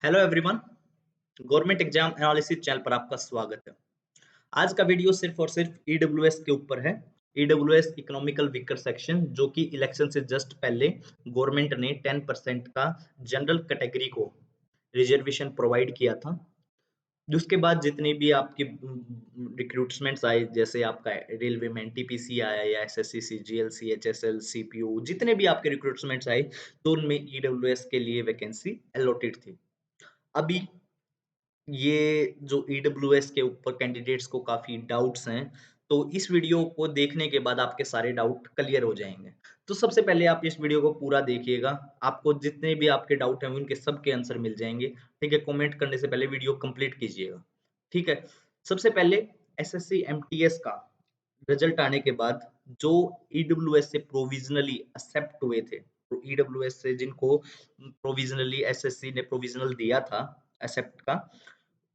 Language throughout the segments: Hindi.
Hello everyone, government exam analysis channel पर आपका स्वागत है। आज का वीडियो सिर्फ और सिर्फ ईडब्ल्यूएस के ऊपर है। ईडब्ल्यूएस इकोनॉमिकल वीकर सेक्शन, जो कि इलेक्शन से जस्ट पहले गवर्नमेंट ने 10% का जनरल कैटेगरी को रिजर्वेशन प्रोवाइड किया था। उसके बाद जितनी भी आपकी रिक्रूटमेंट्स आए, जैसे आपका रेलवे में एनटीपीसी आया या एसएससी, सीजीएल, सीएचएसएल, सीपीयू, जितने भी आपके रिक्रूटमेंट्स आए, तो उनमें ईडब्ल्यूएस के लिए वैकेंसी अलॉटेड थी। अभी ये जो ईडब्ल्यूएस के ऊपर कैंडिडेट्स को काफ़ी डाउट्स हैं, तो इस वीडियो को देखने के बाद आपके सारे डाउट क्लियर हो जाएँगे। तो सबसे पहले आप इस वीडियो को पूरा देखिएगा, आपको जितने भी आपके डाउट हैं उनके सबके आंसर मिल जाएँगे, ठीक है? कमेंट करने से पहले वीडियो कंप्लीट कीजिएगा, ठीक है? सबसे पहले एसएससी एमटीएस का रिजल्ट आने के बाद जो ईडब्ल्यूएस से प्रोविज़नली एक्सेप्ट हुए थे, तो ईडब्ल्यूएस से जिनको प्रोविज़नली एसएससी ने प्रोविज़नल दिया था एक्सेप्ट का,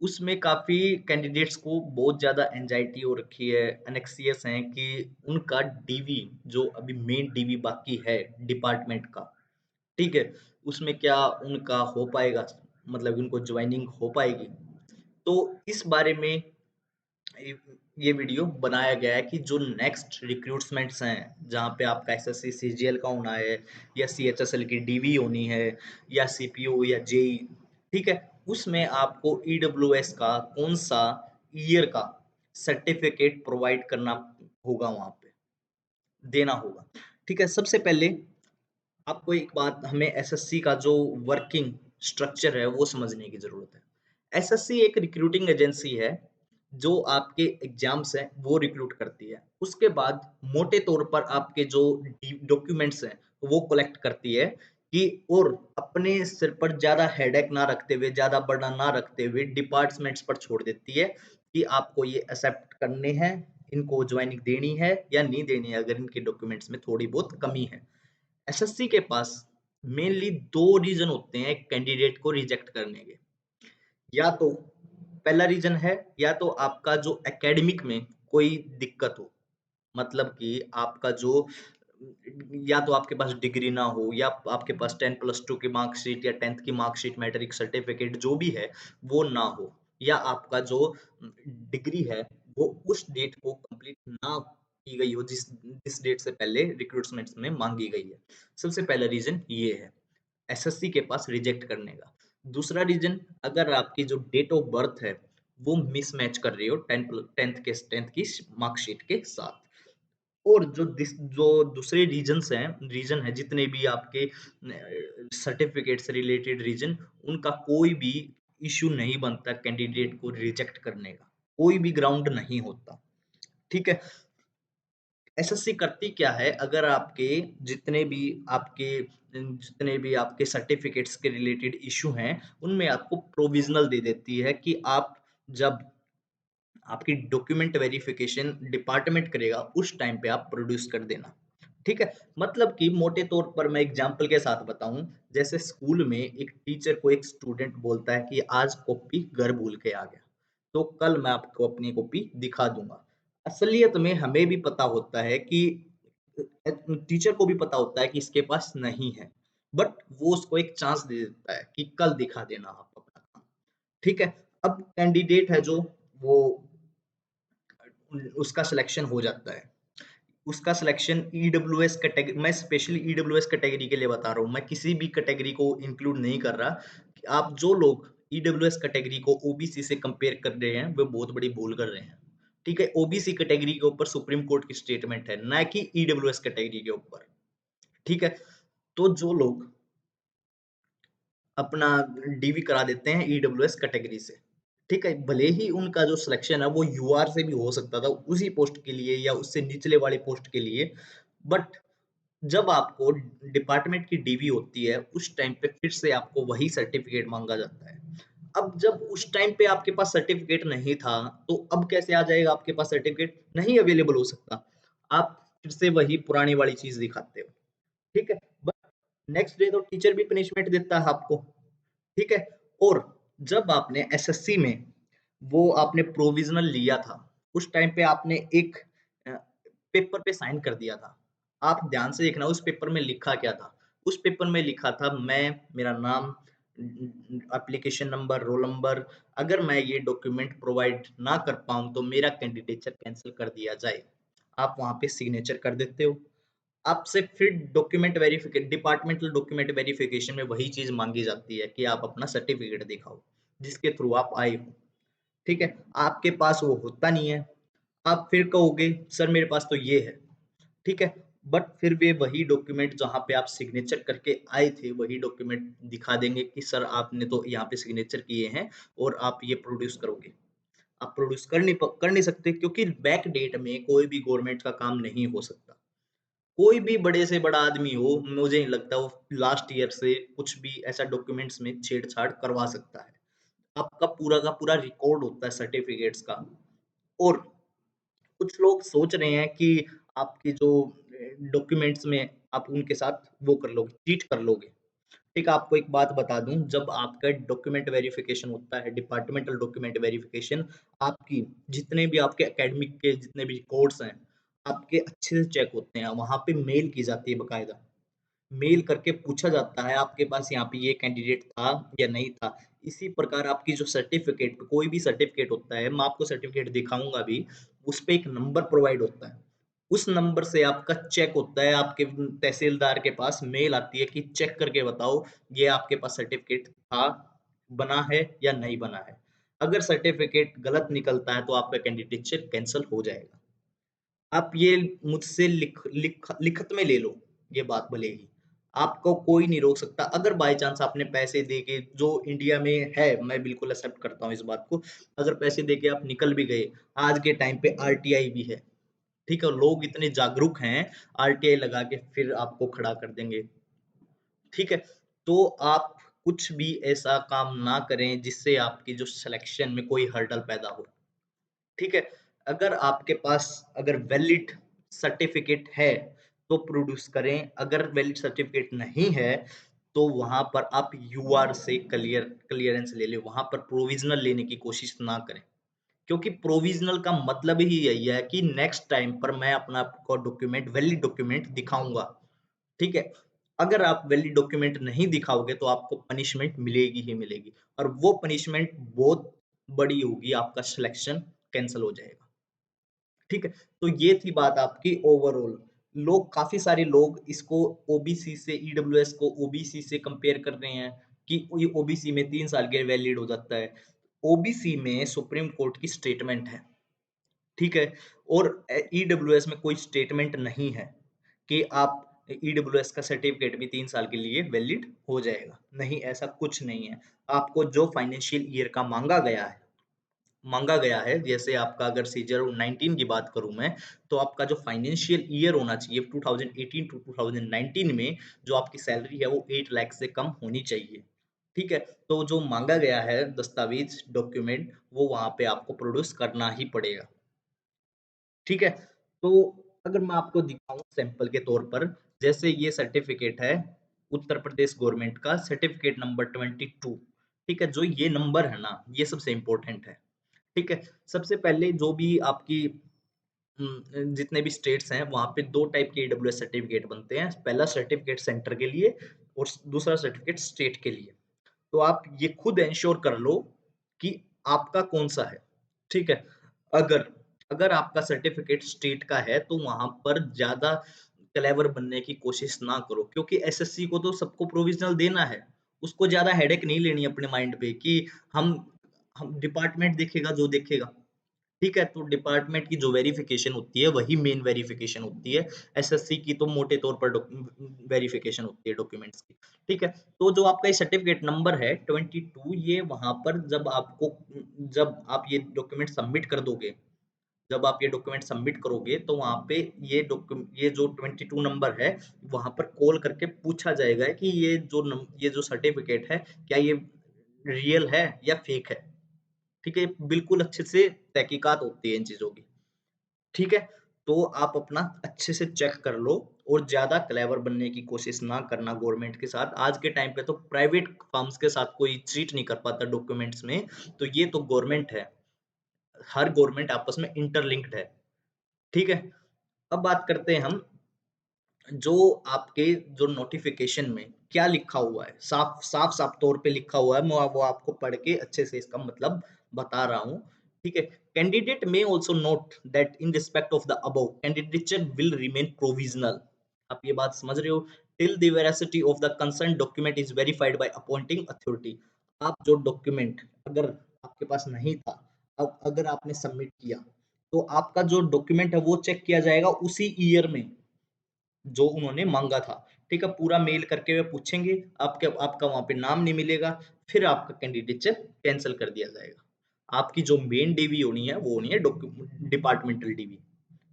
उसमें काफ़ी कैंडिडेट्स को बहुत ज़्यादा एंग्जायटी हो रखी है, एनेक्सियस हैं कि उनका डीवी जो अभी मेन डीवी बाकी है डिपार्टमेंट का, ठीक है? उसमें क्या उनका हो पाएगा? मतलब उनको जॉइनिंग हो पाएगी? तो इस बारे में ये ये वीडियो बनाया गया है कि जो नेक्स्ट रिक्रूटमेंट्स हैं, जहाँ पे आपका एसएससी सीजीएल का होना है या सीएचएसएल की डीवी होनी है या सीपीयू या जेई, ठीक है? उसमें आपको ईडब्ल्यूएस का कौन-सा ईयर का सर्टिफिकेट प्रोवाइड करना होगा वहाँ पे, देना होगा, ठीक है? सबसे पहले आपको एक बात हमें एसएससी का जो वर्किंग स्ट्रक्चर है वो समझने की ज़रूरत है। एसएससी एक रिक्रूटिंग एजेंसी है, जो आपके एग्ज़ाम्स हैं वो रिक्रूट करती है। उसके बाद मोटे तौर पर आपके जो डॉक्यूमेंट्स हैं वो कलेक्ट करती है कि और अपने सिर पर ज़्यादा हेडेक ना रखते हुए, ज़्यादा बर्डन ना रखते हुए डिपार्टमेंट्स पर छोड़ देती है कि आपको ये एक्सेप्ट करने हैं, इनको जॉइनिंग देनी है या नहीं देनी है, अगर इनके डॉक्यूमेंट्स में थोड़ी बहुत कमी है। एसएससी के पास मेनली 2 रीज़न होते हैं कैंडिडेट को रिजेक्ट करने के। या तो पहला रीज़न है, या तो आपका जो एकेडमिक में कोई दिक्कत हो, मतलब कि आपका जो या तो आपके पास डिग्री ना हो या आपके पास 10 प्लस 2 की मार्कशीट या 10th की मार्कशीट, मैट्रिक सर्टिफिकेट जो भी है, वो ना हो, या आपका जो डिग्री है, वो उस डेट को कंप्लीट ना की गई हो जिस जिस डेट से पहले रिक्रूटमेंट्स में माँगी गई है। सबसे पहला रीज़न ये है, एसएससी के पास रिजेक्ट करने का। दूसरा रीज़न, अगर आपकी जो डेट ऑफ बर्थ है, वो मिसमैच कर रही हो 10th की मार्कशीट के साथ। और जो दूसरे रीजन है, जितने भी आपके सर्टिफिकेट से रिलेटेड रीजन, उनका कोई भी इश्यू नहीं बनता कैंडिडेट को रिजेक्ट करने का, कोई भी ग्राउंड नहीं होता, ठीक है? एसएससी करती क्या है, अगर जितने भी आपके सर्टिफिकेट्स के रिलेटेड इश्यू हैं, उनमें आपको प्रोविज़नल दे देती है कि आप जब आपकी डॉक्यूमेंट वेरिफिकेशन डिपार्टमेंट करेगा, उस टाइम पे आप प्रोड्यूस कर देना, ठीक है? मतलब कि मोटे तौर पर मैं एग्जांपल के साथ बताऊँ, जैसे स्कूल में एक टीचर को एक स्टूडेंट बोलता है कि आज कॉपी घर भूल के आ गया, तो कल मैं आपको अपनी कॉपी दिखा दूँगा। असलियत में हमें भी पता होता है कि टीचर को भी पता होता है कि इसके पास नहीं है, बट वो उसको एक चांस दे देता है कि कल दिखा देना आप अपना काम, ठीक है? अब कैंडिडेट है जो, वो उसका सिलेक्शन हो जाता है। उसका सिलेक्शन ईडब्ल्यूएस कैटेगरी, मैं स्पेशली ईडब्ल्यूएस कैटेगरी के लिए बता रहा हूँ, मैं किसी भी कैटेगरी को इंक्लूड नहीं कर रहा। कि आप जो लोग ईडब्ल्यूएस कैटेगरी को ओबीसी से कंपेयर कर रहे हैं, वो बहुत बड़ी भूल कर रहे हैं। ठीक है? ओबीसी कैटेगरी के ऊपर सुप्रीम कोर्ट की स्टेटमेंट है, ना कि ईडब्ल्यूएस कैटेगरी के ऊपर। ठीक है? तो जो लोग अपना डीवी करा देते हैं ईडब्ल्यूएस कैटेगरी से, ठीक है? भले ही उनका जो सिलेक्शन है वो यूआर से भी हो सकता था, उसी पोस्ट के लिए या उससे निचले वाली पोस्ट के लिए, बट जब आपको डिपार्टमेंट की डीवी होती है, उस टाइम पे फिर से आपको वही सर्टिफिकेट माँगा जाता है। अब जब उस टाइम पे आपके पास सर्टिफिकेट नहीं था, तो अब कैसे आ जाएगा आपके पास सर्टिफिकेट? नहीं अवेलेबल हो सकता। आप फिर से वही पुरानी वाली चीज़ दिखाते हो, ठीक है? बट नेक्स्ट डे तो टीचर भी पनिशमेंट देता है आपको, ठीक है? और जब आपने एसएससी में वो आपने प्रोविज़नल लिया था, उस टाइम पे आपने एक अ, पेपर पे साइन कर दिया था। आप ध्यान से देखना उस पेपर में लिखा क्या था? उस पेपर में लिखा था, मैं, मेरा नाम, एप्लीकेशन नंबर, रोल नंबर, अगर मैं ये डॉक्यूमेंट प्रोवाइड ना कर पाऊँ तो मेरा कैंडिडेचर कैंसल कर दिया जाए। आप वहाँ पे सिग्नेचर कर देते हो। आपसे फिर डिपार्टमेंटल डॉक्यूमेंट वेरिफिकेशन में वही चीज़ माँगी जाती है कि आप अपना सर्टिफिकेट दिखाओ, जिसके थ्रू आप आए हो, ठीक है? आपके पास वो होता नहीं है, आप फिर कहोगे सर मेरे पास तो ये है, ठीक है? बट फिर वे वही डॉक्यूमेंट जहाँ पे आप सिग्नेचर करके आए थे, वही डॉक्यूमेंट दिखा देंगे कि सर आपने तो यहाँ पे सिग्नेचर किए हैं और आप ये प्रोड्यूस करोगे। आप प्रोड्यूस कर नहीं सकते क्योंकि बैक डेट में कोई भी गवर्नमेंट का काम नहीं हो सकता। कोई भी बड़े से बड़ा आदमी हो, मुझे नहीं लगता वो लास्ट ईयर से कुछ भी ऐसा डॉक्यूमेंट्स में छेड़छाड़ करवा सकता है। आपका पूरा का पूरा रिकॉर्ड होता है सर्टिफिकेट्स का और कुछ लोग सोच रहे हैं कि आपके जो डॉक्यूमेंट्स में आप उनके साथ वो कर लोगे, चीट कर लोगे। ठीक है, आपको एक बात बता दूँ, जब आपका डॉक्यूमेंट वेरिफिकेशन होता है, डिपार्टमेंटल डॉक्यूमेंट वेरिफिकेशन, आपकी जितने भी आपके एकेडमिक के जितने भी कोर्स हैं, आपके अच्छे से चेक होते हैं। वहाँ पे मेल की जाती है बाकायदा। मेल करके पूछा जाता है आपके पास यहाँ पे ये कैंडिडेट था या नहीं था। इसी प्रकार आपकी जो सर्टिफ़िकेट कोई भी सर्टिफ़िकेट होता है, मैं आपको सर्टिफ़िकेट दिखाऊँगा भी, उसपे एक नंबर प्रोवाइड होता है। उस नंबर से आपका चेक होता है, आपके तहसीलदार के पास मेल आती है कि चेक करके बताओ, ये आपके पास सर्टिफ़िकेट था, बना है या नहीं बना है। अगर सर्टिफ़िकेट गलत निकलता है तो आपका कैंडिडेटशिप कैंसल हो जाएगा। आप ये मुझसे लिखत में ले लो, ये बात भले ही। आपको कोई नहीं रोक सकता। अगर बाय चांस आपने पैसे दे के जो इंडिया में है, मैं बिल्कुल एक्सेप्ट करता हूँ इस बात को। अगर पैसे दे के आप निकल भी गए, आज के टाइम पे आरटीआई भी है, ठीक है? लोग इतने जागरूक हैं, आरटीआई लगा के फिर आपको खड़ा कर देंगे, ठीक है? तो आप कुछ भी ऐसा काम ना करें जिससे आपकी जो सिलेक्शन में कोई हर्डल पैदा हो। ठीक है? अगर आपके पास अगर वैलिड सर्टिफ़िकेट है, तो प्रोड्यूस करें, अगर वैलिड सर्टिफ़िकेट नहीं है, तो वहाँ पर आप यूआर से क्लियरेंस ले लें, वहाँ पर प्रोविज़नल लेने की कोशिश ना करें। क्योंकि प्रोविज़नल का मतलब ही यही है कि नेक्स्ट टाइम पर मैं अपना आपको डॉक्यूमेंट वैलिड डॉक्यूमेंट दिखाऊँगा, ठीक है? अगर आप वैलिड डॉक्यूमेंट नहीं दिखाओगे, तो आपको पनिशमेंट मिलेगी ही मिलेगी और वो पनिशमेंट बहुत बड़ी होगी, आपका सिलेक्शन कैंसल हो जाएगा। ठीक है? तो ये थी बात आपकी ओवरऑल। काफ़ी सारे लोग इसको ओबीसी से ईडब्ल्यूएस को ओबीसी से कंपेयर कर रहे हैं कि ये ओबीसी में 3 साल के वैलिड हो जाता है। ओबीसी में सुप्रीम कोर्ट की स्टेटमेंट है, ठीक है? और ईडब्ल्यूएस में कोई स्टेटमेंट नहीं है कि आप ईडब्ल्यूएस का सर्टिफिकेट भी 3 साल के लिए वैलिड हो जाएगा। नहीं, ऐसा कुछ नहीं है। आपको जो फाइनेंशियल ईयर का माँगा गया है, जैसे आपका अगर सीजर 19 की बात करूँ मैं, तो आपका जो फाइनेंशियल ईयर होना चाहिए 2018 टू 2019 में जो आपकी सैलरी है वो 8 लाख से कम होनी चाहिए। ठीक है? तो जो माँगा गया है दस्तावेज़, डॉक्यूमेंट वो वहाँ पे आपको प्रोड्यूस करना ही पड़ेगा। ठीक है? तो अगर मैं आपको दिखाऊँ सैंपल के तौर पर, जैसे ये सर्टिफ़िकेट है, उत्तर प्रदेश गवर्नमेंट का सर्टिफ़िकेट नंबर 22, ठीक है? जो ये नंबर है ना, ये सबसे इम्पोर्टेंट है। ठीक है? सबसे पहले जो भी आपकी जितने भी स्टेट्स हैं, वहाँ पे 2 टाइप के ईडब्ल्यूएस सर्टिफ़िकेट बनते हैं। पहला सर्टिफ़िकेट सेंटर के लिए और दूसरा सर्टिफ़िकेट स्टेट के लिए। तो आप ये खुद एंश्योर कर लो कि आपका कौन-सा है, ठीक है? अगर अगर आपका सर्टिफ़िकेट स्टेट का है, तो वहाँ पर ज़्यादा क्लेवर बनने की कोशिश ना करो क्योंकि एसएससी को तो सबको प्रोविज़नल देना है। उसको ज़्यादा हेडेक नहीं लेनी अपने माइंड पे कि हम हम डिपार्टमेंट देखेगा जो देखेगा। ठीक है, तो डिपार्टमेंट की जो वेरिफ़िकेशन होती है, वही मेन वेरिफ़िकेशन होती है। एसएससी की तो मोटे तौर पर वेरिफ़िकेशन होती है डॉक्यूमेंट्स की, ठीक है? तो जो आपका ये सर्टिफ़िकेट नंबर है 22 ये वहाँ पर जब आप ये डॉक्यूमेंट सबमिट कर दोगे, जब आप ये डॉक्यूमेंट सबमिट करोगे, तो वहाँ पे ये जो 22 नंबर है, वहाँ पर कॉल करके पूछा जाएगा कि ये जो सर्टिफ़िकेट है, क्या ये रियल है या फ़ेक है? ठीक है? बिल्कुल अच्छे से तहकीकात होती है इन चीज़ों की, ठीक है? तो आप अपना अच्छे से चेक कर लो और ज़्यादा क्लेवर बनने की कोशिश ना करना गवर्नमेंट के साथ। आज के टाइम पे तो प्राइवेट फर्म्स के साथ कोई चीट नहीं कर पाता डॉक्यूमेंट्स में, तो ये तो गवर्नमेंट है। हर गवर्नमेंट आपस में इंटरलिंक्ड है, ठीक है? अब बात करते हैं हम जो आपके जो नोटिफ़िकेशन में क्या लिखा हुआ है, साफ तौर पे लिखा हुआ है। मैं वो आपको पढ़ के अच्छे से इसका मतलब बता रहा हूँ। ठीक है। Candidate may also note that in respect of the above candidature will remain provisional. आप ये बात समझ रहे हो? Till the veracity of the concern document is verified bye appointing authority. आप जो डॉक्यूमेंट अगर आपके पास नहीं था, अब अगर आपने सबमिट किया, तो आपका जो डॉक्यूमेंट है वो चेक किया जाएगा उसी ईयर में जो उन्होंने मांगा था। ठीक है, पूरा मेल करके वे पूछेंगे, आपका वहां पे नाम नहीं मिलेगा, फिर आपका कैंडिडेचर कैंसिल कर दिया जाएगा। आपकी जो मेन डीवी होनी है वो होनी है डिपार्टमेंटल डीवी।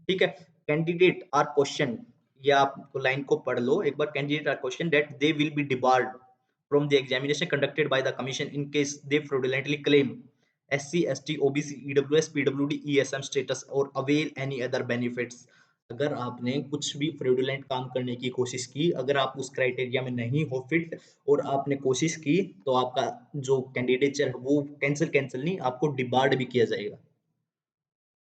ठीक है। कैंडिडेट आर क्वेश्चन, या आप लाइन को पढ़ लो एक बार। Candidate are question that they will be debarred from the examination conducted by the commission in case they fraudulently claim SC, ST, OBC, EWS, PWD, ESM status और अवेल एनी अदर बेनिफिट्स। अगर आपने कुछ भी फ्रॉडुलेंट काम करने की कोशिश की, अगर आप उस क्राइटेरिया में नहीं हो फिट और आपने कोशिश की, तो आपका जो कैंडिडेचर है वो कैंसिल कैंसिल नहीं, आपको डिबार्ड भी किया जाएगा।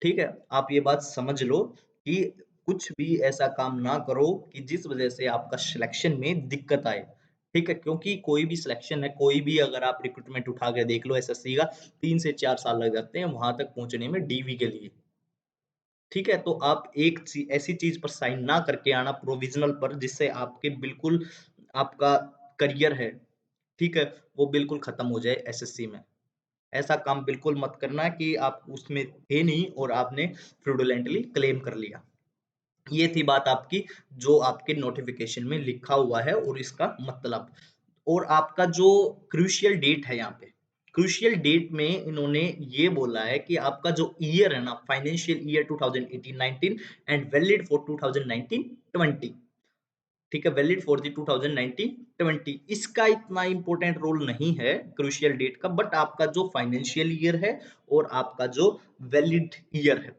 ठीक है, आप ये बात समझ लो कि कुछ भी ऐसा काम ना करो कि जिस वजह से आपका सिलेक्शन में दिक्कत आए। ठीक है, क्योंकि कोई भी सिलेक्शन है, कोई भी अगर आप रिक्रूटमेंट उठा के देख लो एसएससी का, 3 से 4 साल लग जाते हैं वहां तक पहुंचने में डीवी के लिए। ठीक है, तो आप ऐसी चीज पर साइन ना करके आना प्रोविजनल पर, जिससे आपके बिल्कुल आपका करियर है, ठीक है, वो बिल्कुल खत्म हो जाए एसएससी में। ऐसा काम बिल्कुल मत करना कि आप उसमें थे नहीं और आपने फ्रॉडुलेंटली क्लेम कर लिया। ये थी बात आपकी, जो आपके नोटिफिकेशन में लिखा हुआ है और इसका मतलब। और आपका जो क्रूशियल डेट है यहाँ पे, क्रूशियल डेट में इन्होंने ये बोला है कि आपका जो ईयर है ना, financial year 2018-19 and valid for 2019-20। ठीक है, वैलिड फॉर द 2019-20। इसका इतना इंपॉर्टेंट रोल नहीं है क्रूशियल डेट का, बट आपका जो फाइनेंशियल ईयर है और आपका जो वैलिड ईयर है,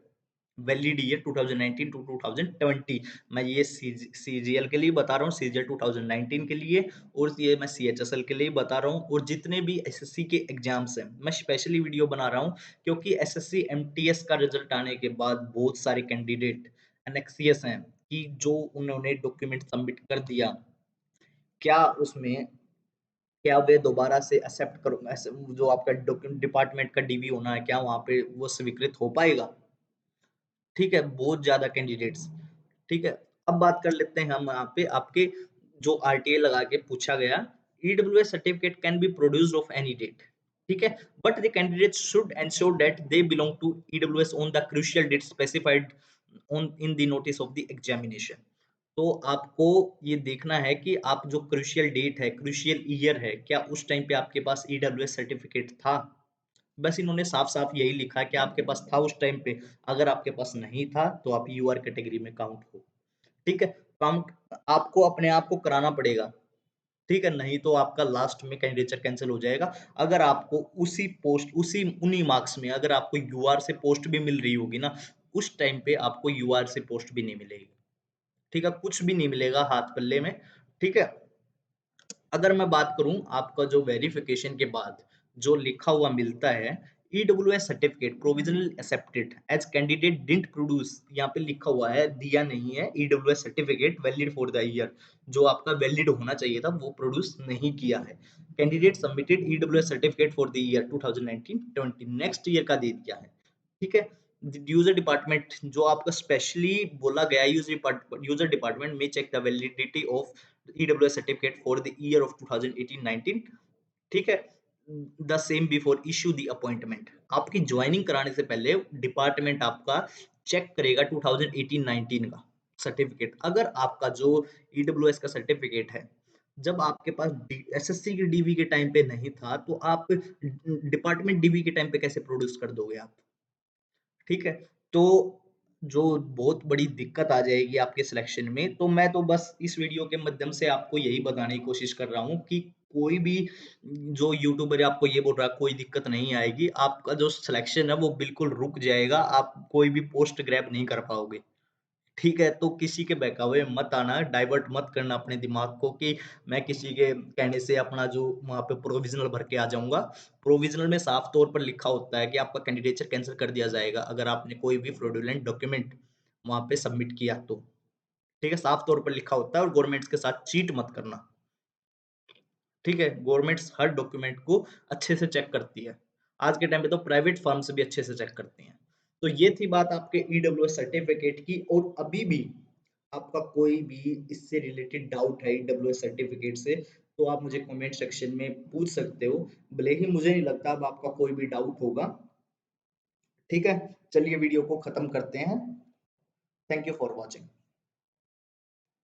वैलिड ईयर 2019 टू 2020, मैं ये सीजीएल के लिए बता रहा हूँ, सीजीएल 2019 के लिए, और ये मैं सीएचएसएल के लिए बता रहा हूँ। और जितने भी एसएससी के एग्जाम्स हैं, मैं स्पेशली वीडियो बना रहा हूँ क्योंकि एसएससी एमटीएस का रिजल्ट आने के बाद बहुत सारे कैंडिडेट एनएक्सीएस हैं कि जो उन्होंने डॉक्यूमेंट सबमिट कर दिया, क्या उसमें, क्या वे दोबारा से एक्सेप्ट करो, जो आपका डिपार्टमेंट का डीवी होना है, क्या वहां पे वो स्वीकृत हो पाएगा? ठीक है, बहुत ज्यादा कैंडिडेट्स। ठीक है, अब बात कर लेते हैं हम यहाँ पे आपके जो आरटीए लगा के पूछा गया। EWS certificate can be produced of any date. ठीक है, but the candidate should ensure that they belong to EWS on the crucial date specified on in the notice of the examination. तो आपको ये देखना है कि आप जो क्रूशियल डेट है, क्रूशियल ईयर है, क्या उस टाइम पे आपके पास ईडब्ल्यूएस सर्टिफिकेट था? बस इन्होंने साफ-साफ यही लिखा है कि आपके पास था उस टाइम पे, अगर आपके पास नहीं था तो आप यूआर कैटेगरी में काउंट हो। ठीक है? काउंट आपको अपने आप को कराना पड़ेगा। ठीक है? नहीं तो आपका लास्ट में कैंडिडेचर कैंसल हो जाएगा। अगर आपको उसी पोस्ट, उसी उन्हीं मार्क्स में अगर आपको यूआर से पोस्ट भी मिल रही होगी ना, उस टाइम पे आपको यूआर से पोस्ट भी नहीं मिलेगी। ठीक है? कुछ भी नहीं मिलेगा हाथ पल्ले में। ठीक है? अगर मैं बात करूं आपका जो वेरिफिकेशन के बाद जो लिखा हुआ मिलता है, EWS certificate provisional accepted as candidate didn't produce, यहाँ पे लिखा हुआ है, दिया नहीं है EWS certificate valid for the year, जो आपका वैलिड होना चाहिए था वो प्रोड्यूस नहीं किया है। Candidate submitted EWS certificate for the year 2019-20, next year का दे दिया है। ठीक है, यूजर डिपार्टमेंट जो आपका स्पेशली बोला गया है, यूजर डिपार्टमेंट में check the validity of EWS certificate for the year of 2018-19। ठीक है, the same before issue the appointment. आपकी ज्वाइनिंग कराने से पहले डिपार्टमेंट आपका चेक करेगा 2018-19 का सर्टिफिकेट। अगर आपका जो ईडब्ल्यूएस का सर्टिफिकेट है, जब आपके पास एसएससी की डीवी के टाइम पे नहीं था, तो आप डिपार्टमेंट डीवी के टाइम पे कैसे प्रोड्यूस कर दोगे आप? ठीक है? तो जो बहुत बड़ी दिक्कत आ जाएगी आपके सिलेक्शन में, तो मैं तो बस इस वीडियो के माध्यम से आपको यही बताने की कोशिश कर रहा हूँ कि कोई भी जो यूट्यूबर आपको ये बोल रहा है कोई दिक्कत नहीं आएगी, आपका जो सिलेक्शन है वो बिल्कुल रुक जाएगा, आप कोई भी पोस्ट ग्रैब नहीं कर पाओगे। ठीक है, तो किसी के बहकावे में मत आना, डाइवर्ट मत करना अपने दिमाग को कि मैं किसी के कहने से अपना जो वहाँ पे प्रोविज़नल भर के आ जाऊँगा। प्रोविज़नल में साफ तौर पर लिखा होता है कि आपका कैंडिडेचर कैंसल कर दिया जाएगा, अगर आपने कोई भी फ्रॉडुलेंट डॉक्यूमेंट वहाँ पे सबमिट किया तो। ठीक है, साफ तौर पर लिखा होता है, और गवर्नमेंट्स के साथ चीट मत करना। ठीक है, गवर्नमेंट्स हर डॉक्यूमेंट को अच्छे से चेक करती है। आज के टाइम पे तो प्राइवेट फर्म्स भी अच्छे से चेक करती हैं। तो ये थी बात आपके ईडब्ल्यूएस सर्टिफिकेट की, और अभी भी आपका कोई भी इससे रिलेटेड डाउट है ईडब्ल्यूएस सर्टिफिकेट से, तो आप मुझे कमेंट सेक्शन में पूछ सकते हो। भले ही मुझे नहीं लगता अब आपका कोई भी डाउट होगा। ठीक है, चलिए वीडियो को खत्म करते हैं। Thank you for watching.